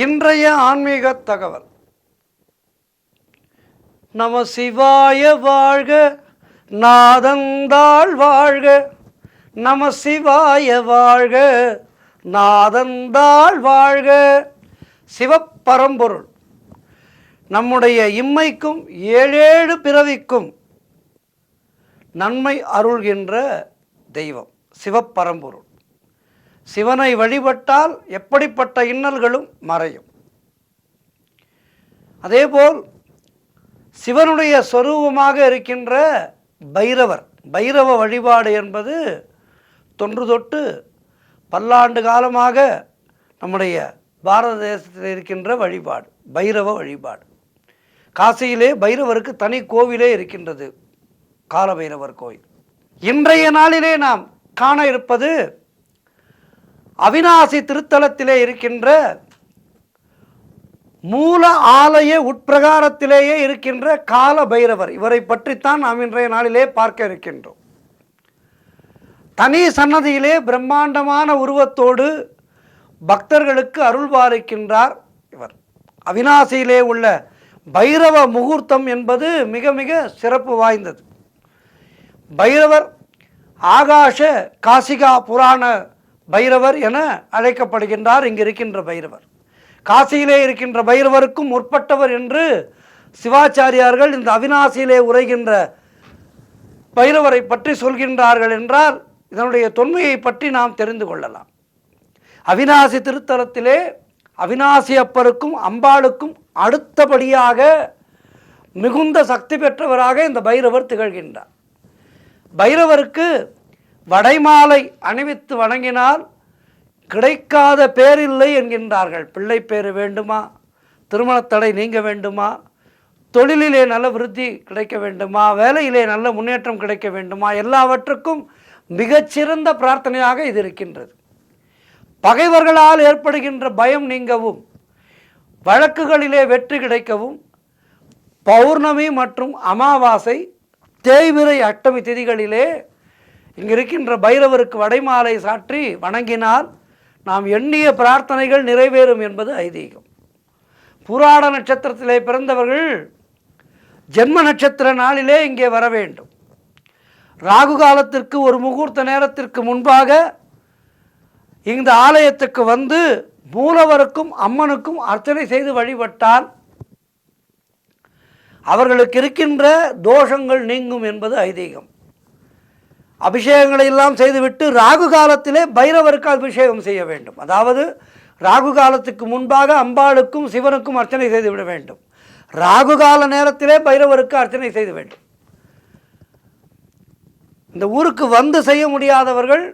இன்றைய ஆன்மீக தகவல். நம சிவாய வாழ்க, நாதந்தாள் வாழ்க. நம சிவாய வாழ்க, நாதந்தாள் வாழ்க. சிவப்பரம்பொருள் நம்முடைய இம்மைக்கும் ஏழேழு பிறவிக்கும் நன்மை அருள்கின்ற தெய்வம் சிவப்பரம்பொருள். சிவனை வழிபட்டால் எப்படிப்பட்ட இன்னல்களும் மறையும். அதேபோல் சிவனுடைய சொரூபமாக இருக்கின்ற பைரவ வழிபாடு என்பது தொன்று தொட்டு பல்லாண்டு காலமாக நம்முடைய பாரத தேசத்தில் இருக்கின்ற வழிபாடு பைரவ வழிபாடு. காசியிலே பைரவருக்கு தனி கோவிலே இருக்கின்றது, கால பைரவர் கோயில். இன்றைய நாளிலே நாம் காண இருப்பது அவிநாசி திருத்தலத்திலே இருக்கின்ற மூல ஆலய உட்பிரகாரத்திலேயே இருக்கின்ற கால பைரவர். இவரை பற்றித்தான் நாம் இன்றைய நாளிலே பார்க்க இருக்கின்றோம். தனி சன்னதியிலே பிரம்மாண்டமான உருவத்தோடு பக்தர்களுக்கு அருள்பாலிக்கின்றார் இவர். அவிநாசியிலே உள்ள பைரவ முகூர்த்தம் என்பது மிக மிக சிறப்பு வாய்ந்தது. பைரவர் ஆகாஷ காசிகா புராண பைரவர் என அழைக்கப்படுகின்றார். இங்கு இருக்கின்ற பைரவர் காசியிலே இருக்கின்ற பைரவருக்கும் முற்பட்டவர் என்று சிவாச்சாரியார்கள் இந்த அவிநாசியிலே உரைகின்ற பைரவரை பற்றி சொல்கின்றார்கள் என்றால் இதனுடைய தொன்மையை பற்றி நாம் தெரிந்து கொள்ளலாம். அவிநாசி திருத்தலத்திலே அவிநாசி அப்பருக்கும் அம்பாளுக்கும் அடுத்தபடியாக மிகுந்த சக்தி பெற்றவராக இந்த பைரவர் திகழ்கின்றார். பைரவருக்கு வடைமாலை அணிவித்து வணங்கினால் கிடைக்காத பேரில்லை என்கின்றார்கள். பிள்ளை பேறு வேண்டுமா, திருமணத்தடை நீங்க வேண்டுமா, தொழிலிலே நல்ல விருத்தி கிடைக்க வேண்டுமா, வேலையிலே நல்ல முன்னேற்றம் கிடைக்க வேண்டுமா, எல்லாவற்றுக்கும் மிகச்சிறந்த பிரார்த்தனையாக இது இருக்கின்றது. பகைவர்களால் ஏற்படுகின்ற பயம் நீங்கவும், வழக்குகளிலே வெற்றி கிடைக்கவும், பௌர்ணமி மற்றும் அமாவாசை தேய்பிறை அஷ்டமி திதிகளிலே இங்கு இருக்கின்ற பைரவருக்கு வடைமாலை சாற்றி வணங்கினால் நாம் எண்ணிய பிரார்த்தனைகள் நிறைவேறும் என்பது ஐதீகம். புராட நட்சத்திரத்திலே பிறந்தவர்கள் ஜென்ம நட்சத்திர நாளிலே இங்கே வர வேண்டும். ராகு காலத்திற்கு ஒரு முகூர்த்த நேரத்திற்கு முன்பாக இந்த ஆலயத்துக்கு வந்து மூலவருக்கும் அம்மனுக்கும் அர்ச்சனை செய்து வழிபட்டால் அவர்களுக்கு இருக்கின்ற தோஷங்கள் நீங்கும் என்பது ஐதீகம். அபிஷேகங்களை எல்லாம் செய்துவிட்டு ராகு காலத்திலே பைரவருக்கு அபிஷேகம் செய்ய வேண்டும். அதாவது ராகு காலத்துக்கு முன்பாக அம்பாளுக்கும் சிவனுக்கும் அர்ச்சனை செய்துவிட வேண்டும். ராகு கால நேரத்திலே பைரவருக்கு அர்ச்சனை செய்து வேண்டும். இந்த ஊருக்கு வந்து செய்ய முடியாதவர்கள்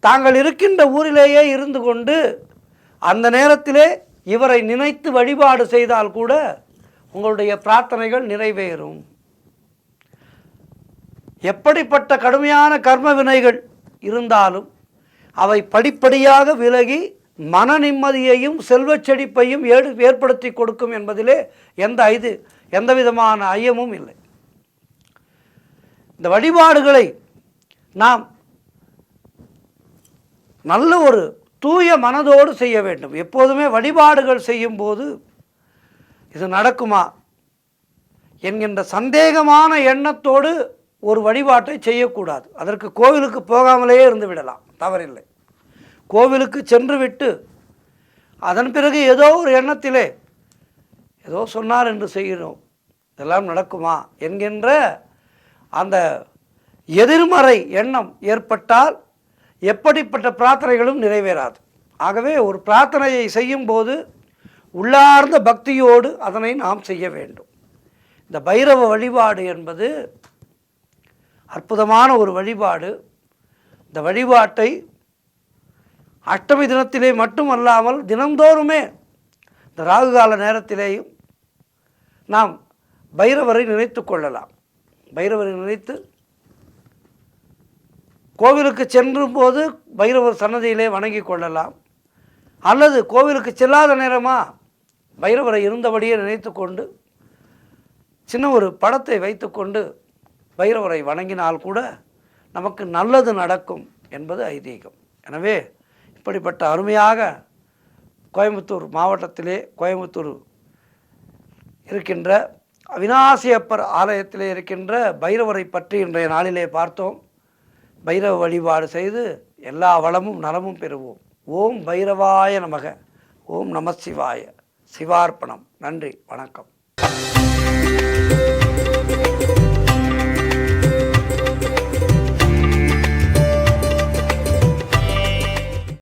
தாங்கள் இருக்கின்ற ஊரிலேயே இருந்து கொண்டு அந்த நேரத்திலே இவரை நினைத்து வழிபாடு செய்தால் கூட உங்களுடைய பிரார்த்தனைகள் நிறைவேறும். எப்படிப்பட்ட கடுமையான கர்ம வினைகள் இருந்தாலும் அவை படிப்படியாக விலகி மன நிம்மதியையும் செல்வச் செழிப்பையும் ஏற்படுத்தி கொடுக்கும் என்பதிலே எந்த விதமான ஐயமும் இல்லை. இந்த வழிபாடுகளை நாம் நல்ல ஒரு தூய மனதோடு செய்ய வேண்டும். எப்போதுமே வழிபாடுகள் செய்யும் போது இது நடக்குமா என்கின்ற சந்தேகமான எண்ணத்தோடு ஒரு வழிபாட்டை செய்யக்கூடாது. அதற்கு கோவிலுக்கு போகாமலேயே இருந்து விடலாம், தவறில்லை. கோவிலுக்கு சென்று விட்டு அதன் பிறகு ஏதோ ஒரு எண்ணத்திலே ஏதோ சொன்னார் என்று செய்கிறோம், இதெல்லாம் நடக்குமா என்கின்ற அந்த எதிர்மறை எண்ணம் ஏற்பட்டால் எப்படிப்பட்ட பிரார்த்தனைகளும் நிறைவேறாது. ஆகவே ஒரு பிரார்த்தனையை செய்யும் போது உள்ளார்ந்த பக்தியோடு அதனை நாம் செய்ய வேண்டும். இந்த பைரவ வழிபாடு என்பது அற்புதமான ஒரு வழிபாடு. இந்த வழிபாட்டை அஷ்டமி தினத்திலே மட்டுமல்லாமல் தினந்தோறுமே இந்த ராகுகால நேரத்திலேயும் நாம் பைரவரை நினைத்து கொள்ளலாம். பைரவரை நினைத்து கோவிலுக்கு சென்றும் போது பைரவர் சன்னதியிலே வணங்கி கொள்ளலாம். அல்லது கோவிலுக்கு செல்லாத நேரமாக பைரவரை இருந்தபடியே நினைத்து கொண்டு சின்ன ஒரு படத்தை வைத்துக்கொண்டு பைரவரை வணங்கினால் கூட நமக்கு நல்லது நடக்கும் என்பது ஐதீகம். எனவே இப்படிப்பட்ட அருமையாக கோயம்புத்தூர் மாவட்டத்திலே கோயம்புத்தூர் இருக்கின்ற அவிநாசியப்பர் ஆலயத்திலே இருக்கின்ற பைரவரை பற்றி இன்றைய நாளிலே பார்த்தோம். பைரவ வழிபாடு செய்து எல்லா வளமும் நலமும் பெறுவோம். ஓம் பைரவாய நமக. ஓம் நம சிவாய. சிவார்ப்பணம். நன்றி, வணக்கம்.